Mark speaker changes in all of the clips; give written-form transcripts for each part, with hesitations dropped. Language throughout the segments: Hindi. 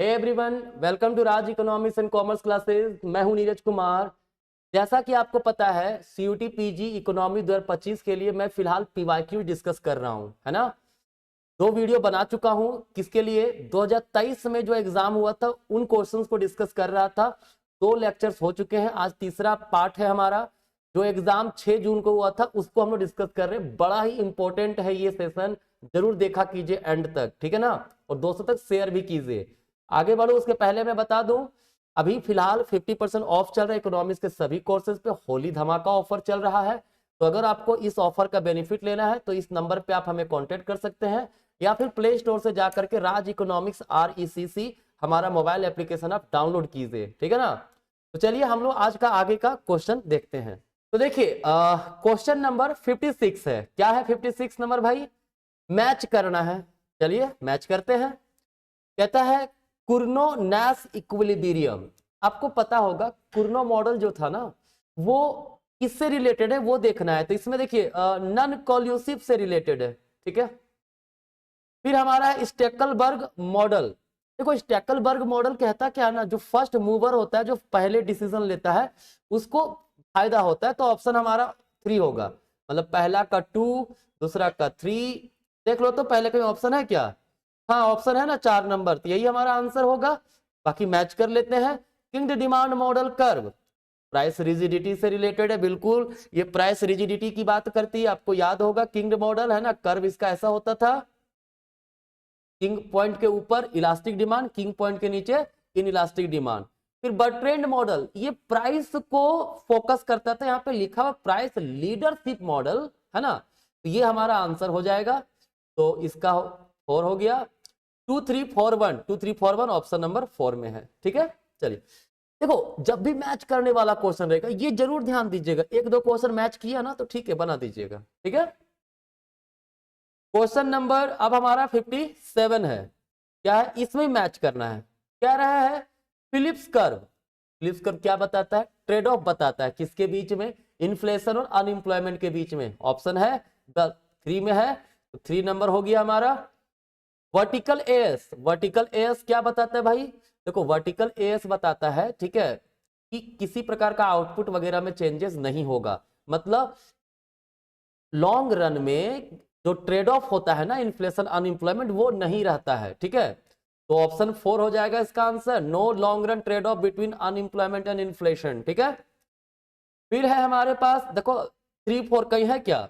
Speaker 1: Hey everyone, welcome to Raj economics and commerce classes. मैं हूं नीरज कुमार। जैसा कि आपको पता है, सीयूटी पीजी इकोनॉमी 2025 के लिए मैं फिलहाल पीवाईक्यू डिस्कस कर रहा हूं, है ना। 2 वीडियो बना चुका हूं। किसके लिए? 2023 में जो एग्जाम हुआ था उन क्वेश्चंस को डिस्कस कर रहा था। 2 लेक्चर्स हो चुके हैं, आज तीसरा पार्ट है हमारा। जो एग्जाम 6 जून को हुआ था उसको हम लोग डिस्कस कर रहे हैं। बड़ा ही इंपॉर्टेंट है ये सेशन, जरूर देखा कीजिए एंड तक, ठीक है ना। और दोस्तों तक शेयर भी कीजिए। आगे बढ़ो उसके पहले मैं बता दूं, अभी फिलहाल 50% ऑफ चल रहा है इकोनॉमिक्स के सभी कोर्सेज पे। होली धमाका ऑफर चल रहा है। तो अगर आपको इस ऑफर का बेनिफिट लेना है तो इस नंबर पे आप हमें कांटेक्ट कर सकते हैं, या फिर प्ले स्टोर से जाकर के राज इकोनॉमिक्स RECC हमारा मोबाइल एप्लीकेशन आप डाउनलोड कीजिए, ठीक है ना। तो चलिए हम लोग आज का आगे का क्वेश्चन देखते हैं। तो देखिए क्वेश्चन नंबर 56 है। क्या है 56 नंबर भाई? मैच करना है। चलिए मैच करते हैं। कहता है कुर्नो नैश इक्विलिब्रियम। आपको पता होगा कुर्नो मॉडल जो था ना, वो किससे रिलेटेड है वो देखना है। तो इसमें देखिए नॉन कोल्यूसिव से रिलेटेड है, ठीक है। फिर हमारा है स्टेकलबर्ग मॉडल। देखो स्टेकलबर्ग मॉडल कहता क्या है ना, जो फर्स्ट मूवर होता है, जो पहले डिसीजन लेता है, उसको फायदा होता है। तो ऑप्शन हमारा 3 होगा। मतलब पहला का 2, दूसरा का 3। देख लो तो पहले का ऑप्शन है क्या? हाँ ऑप्शन है ना 4 नंबर, तो यही हमारा आंसर होगा। बाकी मैच कर लेते हैं। King demand model curve price rigidity से रिलेटेड है, बिल्कुल। ये प्राइस रिजिडिटी की बात करती है, आपको याद होगा किंग मॉडल है ना, कर्व इसका ऐसा होता था। किंग पॉइंट के ऊपर इलास्टिक डिमांड, किंग पॉइंट के नीचे इन इलास्टिक डिमांड। फिर बर्ट्रेंड मॉडल, ये प्राइस को फोकस करता था। यहाँ पे लिखा हुआ प्राइस लीडरशिप मॉडल, है ना। तो ये हमारा आंसर हो जाएगा। तो इसका 4 हो गया। 2 3 4 1, 2 3 4 1 ऑप्शन नंबर 4 में है, ठीक है। चलिए देखो, जब भी मैच करने वाला क्वेश्चन रहेगा ये जरूर ध्यान दीजिएगा। 1-2 क्वेश्चन मैच किया ना तो ठीक है, बना दीजिएगा, ठीक है। क्वेश्चन नंबर अब हमारा 57 है। क्या है? इसमें मैच करना है। क्या रहा है? Phillips curve. फिलिप्स कर्व क्या बताता है? ट्रेड ऑफ बताता है किसके बीच में? इन्फ्लेशन और अनएम्प्लॉयमेंट के बीच में। ऑप्शन है 3 में है, तो 3 नंबर हो गया हमारा। वर्टिकल एएस, वर्टिकल एएस क्या बताता है भाई? देखो वर्टिकल एएस बताता है, ठीक है, कि किसी प्रकार का आउटपुट वगैरह में चेंजेस नहीं होगा। मतलब लॉन्ग रन में जो ट्रेड ऑफ होता है ना, इन्फ्लेशन अनएम्प्लॉयमेंट, वो नहीं रहता है, ठीक है। तो ऑप्शन 4 हो जाएगा इसका answer. No long run trade off between unemployment and inflation, ठीक है। फिर है हमारे पास, देखो 3 4 कहीं है क्या?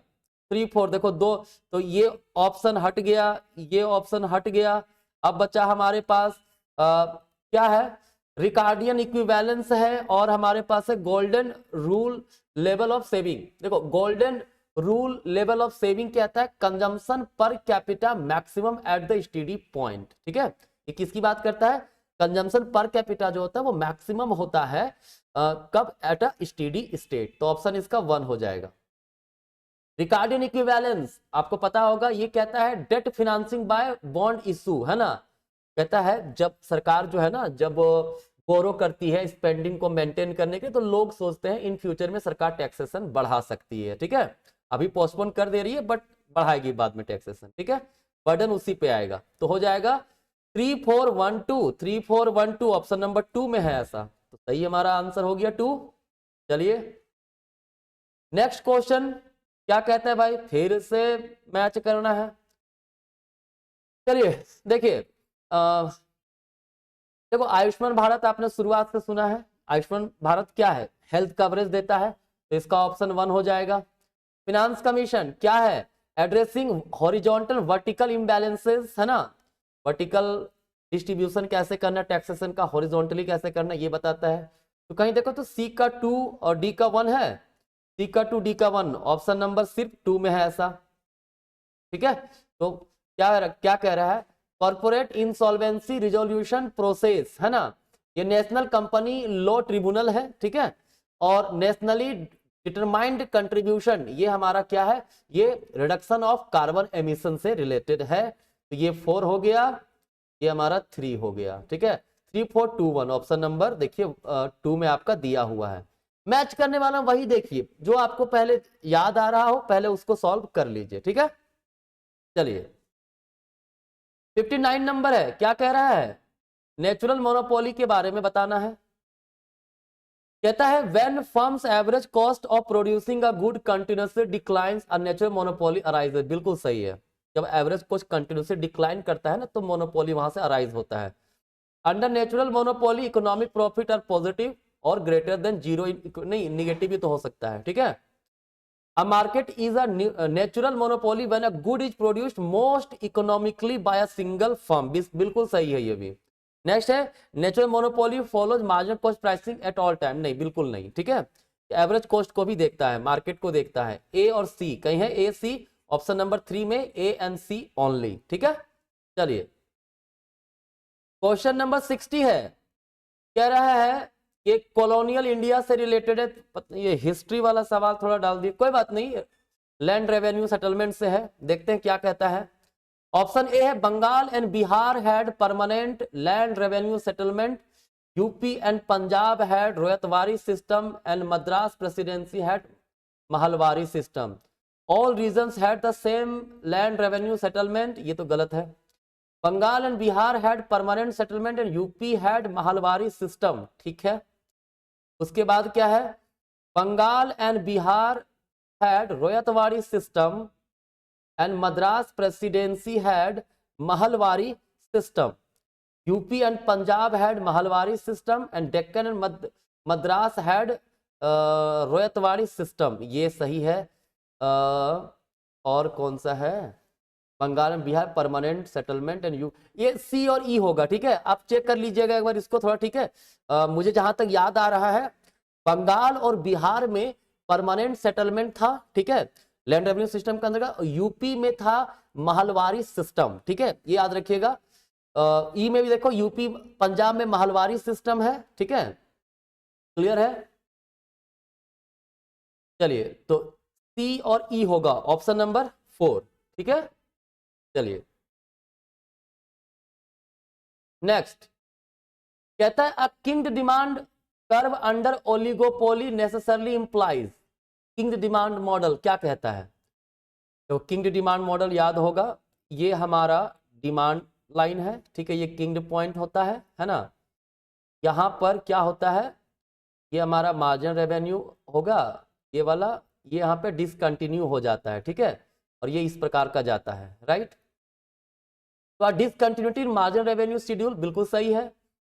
Speaker 1: 3 4 देखो 2, तो ये ऑप्शन हट गया, ये ऑप्शन हट गया। अब बचा हमारे पास क्या है? रिकार्डियन इक्विवेलेंस है, और हमारे पास है golden rule level of saving. देखो golden rule level of saving कहता है consumption per capita maximum at the steady point, ठीक है। ये किसकी बात करता है? कंजम्पशन पर कैपिटा जो होता है वो मैक्सिमम होता है कब? At a steady state. तो ऑप्शन इसका 1 हो जाएगा। रिकार्डियन इक्विवेलेंस आपको पता होगा, ये कहता है debt financing by bond issue, है ना। कहता है जब सरकार जो है ना, जब बोरो करती है स्पेंडिंग को मेंटेन करने के, तो लोग सोचते हैं इन फ्यूचर में सरकार टैक्सेशन बढ़ा सकती है, ठीक है। अभी पोस्टपोन कर दे रही है बट बढ़ाएगी बाद में टैक्सेशन, ठीक है। बर्डन उसी पे आएगा। तो हो जाएगा 3 4 1 2, 3 4 1 2 ऑप्शन नंबर 2 में है ऐसा। तो सही हमारा आंसर हो गया 2। चलिए नेक्स्ट क्वेश्चन क्या कहता है भाई? फिर से मैच करना है। चलिए देखिए देखो आयुष्मान भारत आपने शुरुआत से सुना है। आयुष्मान भारत क्या है? हेल्थ कवरेज देता है, तो इसका ऑप्शन 1 हो जाएगा। फिनांस कमीशन क्या है? एड्रेसिंग हॉरिजॉन्टल वर्टिकल इम्बैलेंसेस, है ना। वर्टिकल डिस्ट्रीब्यूशन कैसे करना, टैक्सेशन का हॉरिजॉन्टली कैसे करना, ये बताता है। तो कहीं देखो तो सी का 2 और डी का 1 है। सी का 2 डी का 1 ऑप्शन नंबर सिर्फ 2 में है ऐसा, ठीक है। तो क्या क्या कह रहा है? कॉर्पोरेट इंसॉल्वेंसी रिजोल्यूशन प्रोसेस, है ना। ये नेशनल कंपनी लॉ ट्रिब्यूनल है, ठीक है। और नेशनली डिटरमाइंड कंट्रीब्यूशन, ये हमारा क्या है? ये रिडक्शन ऑफ कार्बन एमिशन से रिलेटेड है। तो ये 4 हो गया, ये हमारा 3 हो गया, ठीक है। 3 4 2 1 ऑप्शन नंबर देखिए 2 में आपका दिया हुआ है। मैच करने वाला वही देखिए, जो आपको पहले याद आ रहा हो पहले उसको सॉल्व कर लीजिए, ठीक है। चलिए 59 नंबर है। क्या कह रहा है? नेचुरल मोनोपोली के बारे में बताना है। कहता है when firms average cost of producing a good continuously declines a natural monopoly arises. बिल्कुल सही है, जब एवरेज कॉस्ट कंटिन्यूअसली डिक्लाइन करता है ना तो मोनोपोली वहां से अराइज होता है। Under natural monopoly economic profit are positive और ग्रेटर देन जीरो, नहीं निगेटिव भी तो हो सकता है, ठीक है। A market is a natural monopoly when a good is produced most economically by a single firm। बिल्कुल सही है ये भी। नेक्स्ट है natural monopoly follows marginal cost pricing at all time. नहीं, बिल्कुल नहीं, ठीक है। एवरेज कॉस्ट को भी देखता है, मार्केट को देखता है। ए और सी कहीं है, ए सी, ऑप्शन नंबर 3 में ए एंड सी ओनली, ठीक है। चलिए क्वेश्चन नंबर 60 है, कह रहा है ये कॉलोनियल इंडिया से रिलेटेड है। ये हिस्ट्री वाला सवाल थोड़ा डाल दिए, कोई बात नहीं, लैंड रेवेन्यू सेटलमेंट से है। देखते हैं क्या कहता है। ऑप्शन ए है Bengal and Bihar had permanent land revenue settlement, UP and Punjab had ryotwari system and Madras presidency had mahalwari system. All regions had the same land revenue settlement. ये तो गलत है। Bengal and Bihar had permanent settlement and UP had mahalwari system, ठीक है। उसके बाद क्या है, Bengal and Bihar had ryotwari system and Madras presidency had mahalwari system. UP and Punjab had mahalwari system and Deccan and Madras had ryotwari system. ये सही है। और कौन सा है, Bengal and Bihar permanent settlement and U, ये सी और ई होगा, ठीक है। आप चेक कर लीजिएगा एक बार इसको थोड़ा, ठीक है। मुझे जहां तक याद आ रहा है बंगाल और बिहार में परमानेंट सेटलमेंट था, ठीक है, लैंड रेवेन्यू सिस्टम के अंदर का। यूपी में था महलवारी सिस्टम, ठीक है, ये याद रखिएगा। ई में भी देखो यूपी पंजाब में महलवारी सिस्टम है, ठीक है, क्लियर है। चलिए तो सी और ई होगा ऑप्शन नंबर 4, ठीक है। चलिए नेक्स्ट, कहता है a king demand curve under oligopoly necessarily implies. King demand model क्या कहता है, तो किंग डिमांड मॉडल याद होगा, ये हमारा डिमांड लाइन है, ठीक है, ये किंग पॉइंट होता है ना। यहां पर क्या होता है, ये हमारा मार्जिनल रेवेन्यू होगा, ये वाला, ये यहाँ पे डिसकंटिन्यू हो जाता है, ठीक है, और ये इस प्रकार का जाता है, राइट। तो डिसकंटिन्यूटी इन मार्जिनल रेवेन्यू शेड्यूल बिल्कुल सही है।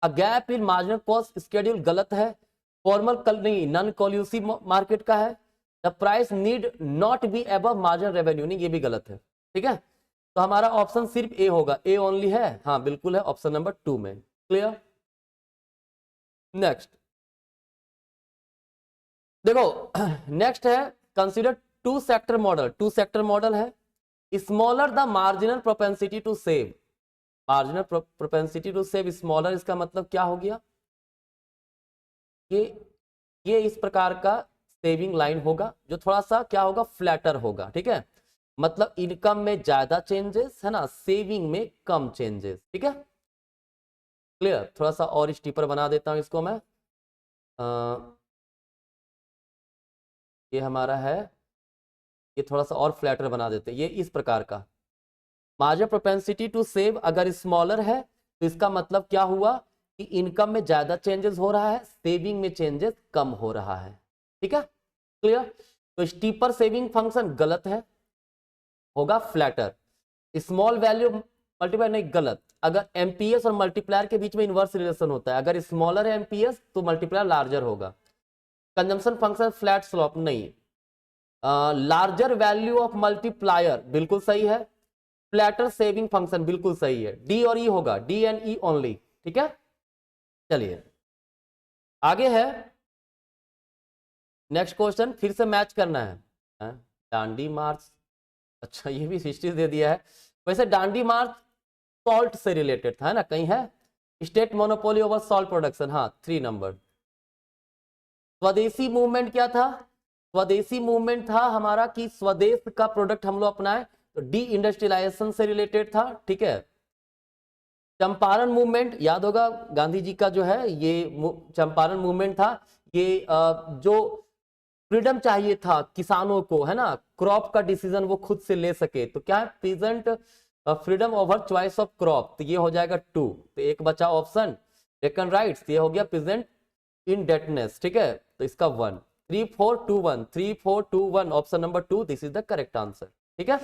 Speaker 1: A gap in marginal cost schedule गलत है। फॉर्मल नहीं, नॉन कॉल्यूसिव मार्केट का है। The price need not be above marginal revenue, नहीं, ये भी गलत है, ठीक है। तो हमारा ऑप्शन सिर्फ ए होगा, ए ओनली है, हाँ बिल्कुल है, ऑप्शन नंबर 2 में, क्लियर। नेक्स्ट देखो, नेक्स्ट है consider two sector model. Two sector model है, smaller the marginal propensity to save. Marginal propensity to save smaller, इसका मतलब क्या हो गया, ये इस प्रकार का सेविंग लाइन होगा जो थोड़ा सा क्या होगा, फ्लैटर होगा, ठीक है। मतलब इनकम में ज्यादा चेंजेस है ना, सेविंग में कम चेंजेस, ठीक है, क्लियर। थोड़ा सा और स्टीपर बना देता हूं इसको मैं। ये हमारा है, ये थोड़ा सा और फ्लैटर बना देते हैं, ये इस प्रकार का। मार्जिनल प्रोपेंसिटी टू सेव अगर स्मॉलर है तो इसका मतलब क्या हुआ कि इनकम में ज्यादा चेंजेस हो रहा है, सेविंग में चेंजेस कम हो रहा है, ठीक है, क्लियर। तो स्टीपर सेविंग फंक्शन गलत है, होगा फ्लैटर। स्मॉल वैल्यू मल्टीप्लाई, नहीं गलत। अगर एमपीएस और मल्टीप्लायर के बीच में इनवर्स रिलेशन होता है, अगर स्मॉलर है एमपीएस तो मल्टीप्लायर लार्जर होगा। कंजम्पशन फंक्शन फ्लैट स्लॉप, नहीं। लार्जर वैल्यू ऑफ मल्टीप्लायर बिल्कुल सही है। फ्लैटर सेविंग फंक्शन बिल्कुल सही है, डी और ई होगा, डी एंड ई ओनली, ठीक है। चलिए आगे है नेक्स्ट क्वेश्चन, फिर से मैच करना है। डांडी मार्च, अच्छा ये भी हिस्ट्री दे दिया है। वैसे डांडी मार्च सॉल्ट से रिलेटेड था, है ना, कहीं है state monopoly over salt production, हाँ 3 नंबर। स्वदेशी मूवमेंट क्या था, स्वदेशी मूवमेंट था हमारा कि स्वदेश का प्रोडक्ट हम लोग अपनाए, तो डी इंडस्ट्रियलाइजेशन से रिलेटेड था, ठीक है। चंपारण मूवमेंट याद होगा, गांधी जी का जो है ये चंपारण मूवमेंट था, ये जो फ्रीडम चाहिए था किसानों को, है ना, क्रॉप का डिसीजन वो खुद से ले सके, तो क्या है, peasant freedom over choice of crop, तो ये हो जाएगा 2, तो एक बचा ऑप्शन टेकन राइट्स, ये हो गया प्रेजेंट इनडेटनेस, ठीक है, तो इसका 1, 3 4 2 1, 3 4 2 1, option number 2, this is the correct answer, ठीक है।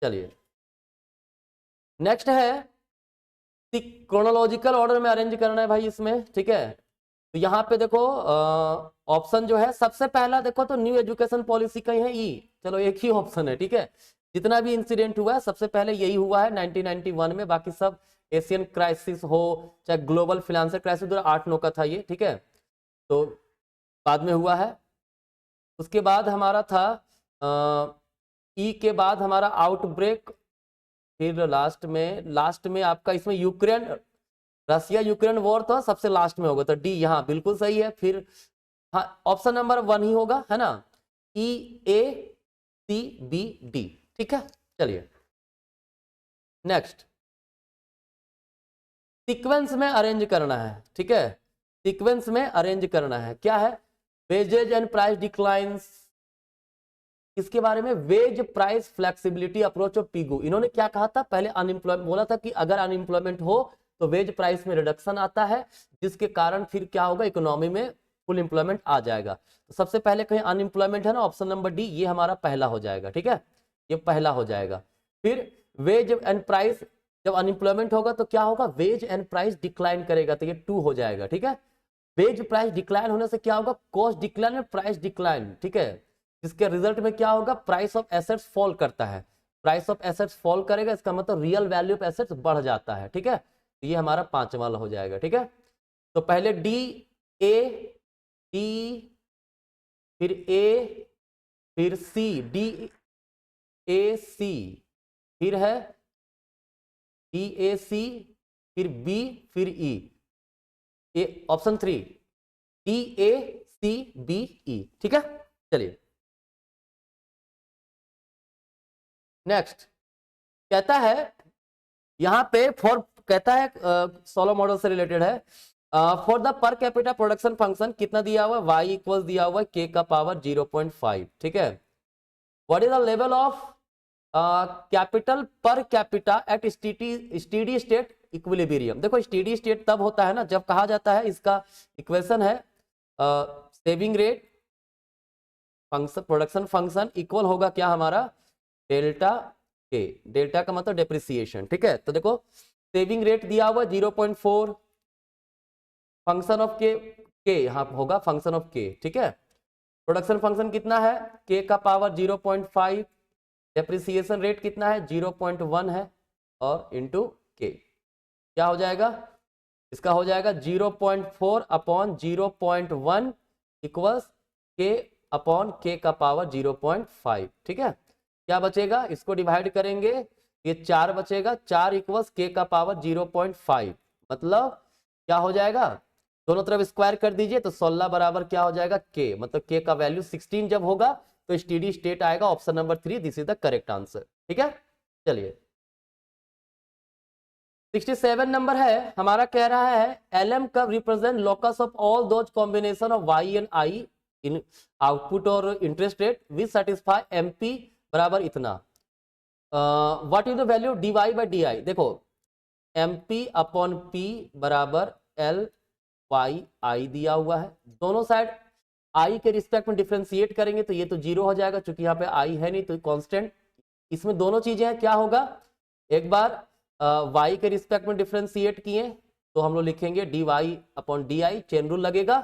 Speaker 1: चलिए नेक्स्ट है क्रोनोलॉजिकल ऑर्डर में अरेंज करना है भाई इसमें, ठीक है। तो यहाँ पे देखो ऑप्शन जो है सबसे पहला देखो तो न्यू एजुकेशन पॉलिसी का ही है ई, चलो एक ही ऑप्शन है, ठीक है। जितना भी इंसिडेंट हुआ है सबसे पहले यही हुआ है 1991 में, बाकी सब एशियन क्राइसिस हो चाहे ग्लोबल फाइनेंशियल क्राइसिस 8-9 का था ये, ठीक है, तो बाद में हुआ है। उसके बाद हमारा था ई के बाद हमारा आउटब्रेक, फिर लास्ट में आपका इसमें यूक्रेन रसिया यूक्रेन वॉर था, सबसे लास्ट में होगा, तो डी यहाँ बिल्कुल सही है। फिर हाँ ऑप्शन नंबर 1 ही होगा, है ना, ई ए सी बी डी, ठीक है। चलिए नेक्स्ट सीक्वेंस में अरेंज करना है, ठीक है, सीक्वेंस में अरेंज करना है, क्या है, वेजेज एंड प्राइस डिक्लाइंस, इसके बारे में wage price flexibility approach of Pigou, इन्होंने क्या कहा था, पहले अनएम्प्लॉयमेंट बोला था कि अगर अनएम्प्लॉयमेंट हो तो वेज प्राइस में रिडक्शन आता है, जिसके कारण फिर क्या होगा, इकोनॉमी में फुल एम्प्लॉयमेंट आ जाएगा। तो सबसे पहले कहीं अनएम्प्लॉयमेंट है ना, ऑप्शन नंबर डी, ये हमारा पहला हो जाएगा, ठीक है, ये पहला हो जाएगा। फिर वेज एंड प्राइस, जब अनएम्प्लॉयमेंट होगा तो क्या होगा, वेज एंड प्राइस डिक्लाइन करेगा, तो ये 2 हो जाएगा, ठीक है। वेज प्राइस डिक्लाइन होने से क्या होगा, कॉस्ट डिक्लाइन में प्राइस डिक्लाइन, ठीक है, जिसके रिजल्ट में क्या होगा, प्राइस ऑफ एसेट्स फॉल करता है, प्राइस ऑफ एसेट्स फॉल करेगा, इसका मतलब रियल वैल्यू ऑफ एसेट्स बढ़ जाता है, ठीक है, तो ये हमारा 5वां वाला हो जाएगा, ठीक है। तो पहले डी ए डी, फिर ए, फिर सी, डी ए सी, फिर है डी ए सी, फिर बी, फिर E, A option 3 D A C B E, ठीक है। चलिए नेक्स्ट कहता है यहां पे फॉर, कहता है सोलो मॉडल से रिलेटेड है, for the per capita production function कितना दिया हुआ है, y इक्वल दिया हुआ है k का पावर 0.5, ठीक है। What is the level of capital per capita at steady state equilibrium, देखो स्टेडी स्टेट तब होता है ना जब कहा जाता है, इसका इक्वेशन है saving rate function production function equal होगा क्या हमारा, डेल्टा के, डेल्टा का मतलब डेप्रिसिएशन, ठीक है। तो देखो सेविंग रेट दिया हुआ 0.4, फंक्शन ऑफ के यहाँ होगा फंक्शन ऑफ के, ठीक है। प्रोडक्शन फंक्शन कितना है, के का पावर 0.5, डेप्रिसिएशन रेट कितना है 0.1 है, और इंटू के क्या हो जाएगा, इसका हो जाएगा 0.4 अपॉन 0.1 इक्वल्स के अपॉन के का पावर 0.5, ठीक है। क्या बचेगा, इसको डिवाइड करेंगे, ये 4 बचेगा, 4 इक्वल्स के का पावर 0.5, मतलब क्या हो जाएगा, दोनों तरफ स्क्वायर कर दीजिए तो 16 बराबर क्या हो जाएगा के, मतलब के का वैल्यू 16 जब होगा तो स्टेडी स्टेट आएगा, option number 3, this is the correct answer, ठीक है। चलिए 67 नंबर है हमारा, कह रहा है एलएम कब represent locus of all those combination of Y and I in output और interest rate which satisfy MP बराबर इतना, what is the value D Y by D I, देखो एमपी अपॉन पी बराबर एल वाई आई दिया हुआ है, दोनों साइड आई के रिस्पेक्ट में डिफ्रेंशिएट करेंगे तो ये तो 0 हो जाएगा, चूंकि यहाँ पे आई है नहीं तो कांस्टेंट, इसमें दोनों चीजें हैं, क्या होगा, एक बार y के रिस्पेक्ट में डिफ्रेंशिएट किए तो हम लोग लिखेंगे D Y upon D I, chain rule लगेगा,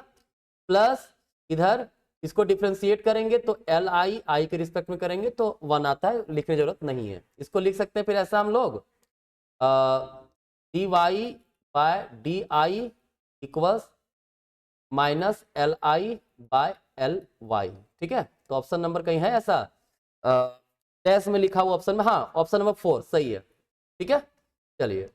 Speaker 1: प्लस इधर इसको डिफ्रेंशिएट करेंगे तो एल आई, आई के रिस्पेक्ट में करेंगे तो 1 आता है, लिखने की जरूरत नहीं है, इसको लिख सकते हैं फिर ऐसा हम लोग D Y by D I equals minus L I by L Y, ठीक है। तो ऑप्शन नंबर कहीं है ऐसा टेस्ट में लिखा हुआ ऑप्शन में, हाँ ऑप्शन नंबर 4 सही है, ठीक है। चलिए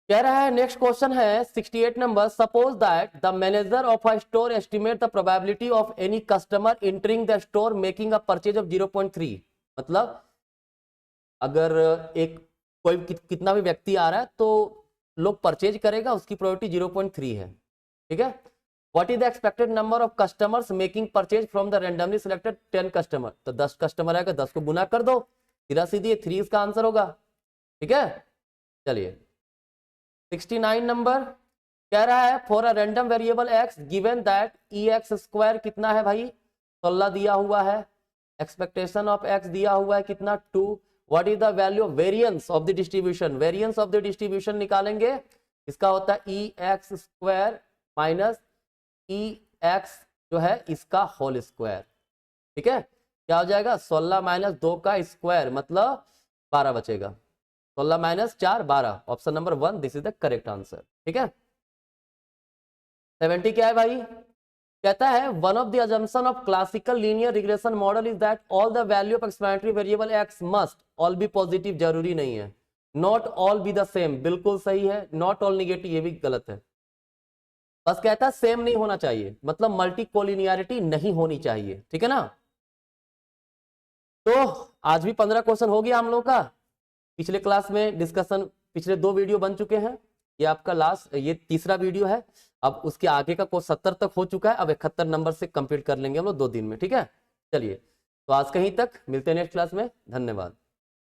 Speaker 1: कह रहा है नेक्स्ट क्वेश्चन है 68 number, suppose that the manager of a store estimate the probability of any customer entering the store making a purchase of 0.3, मतलब अगर एक कोई कितना भी व्यक्ति आ रहा है तो लोग परचेज करेगा, उसकी प्रोबेबिलिटी 0.3 है, ठीक है। What is the expected number of customers making purchase from the randomly selected 10 customer, तो 10 कस्टमर आएगा, 10 को गुना कर दो सीधा सीधी 3 इसका आंसर होगा। ठीक है, चलिए 69 नंबर कह रहा है for a random variable x given that E x square कितना है भाई 16 दिया हुआ है, एक्सपेक्टेशन ऑफ x दिया हुआ है कितना 2, what is the value of variance of the distribution, variance of the distribution निकालेंगे, इसका होता है ई एक्स स्क्वायर माइनस ई एक्स जो है इसका होल स्क्वायर। ठीक है, क्या हो जाएगा 16 माइनस 2 का स्क्वायर मतलब 12 बचेगा, 16 minus 4 12, option number 1 this is the correct answer. ठीक है, 70 क्या है भाई, कहता है one of the assumption of classical linear regression model is that all the value of explanatory variable x must all B positive, जरूरी नहीं है, not all be the same, बिल्कुल सही है, नॉट ऑल निगेटिव ये भी गलत है, बस कहता है सेम नहीं होना चाहिए, मतलब मल्टी कोलिनियरिटी नहीं होनी चाहिए। ठीक है ना, तो आज भी 15 क्वेश्चन हो गया हम लोग का, पिछले क्लास में डिस्कशन पिछले 2 वीडियो बन चुके हैं, ये आपका लास्ट ये तीसरा वीडियो है, अब उसके आगे का कोर्स 70 तक हो चुका है, अब 71 नंबर से कंप्लीट कर लेंगे हम लोग 2 दिन में। ठीक है, चलिए तो आज कहीं तक, मिलते हैं नेक्स्ट क्लास में, धन्यवाद।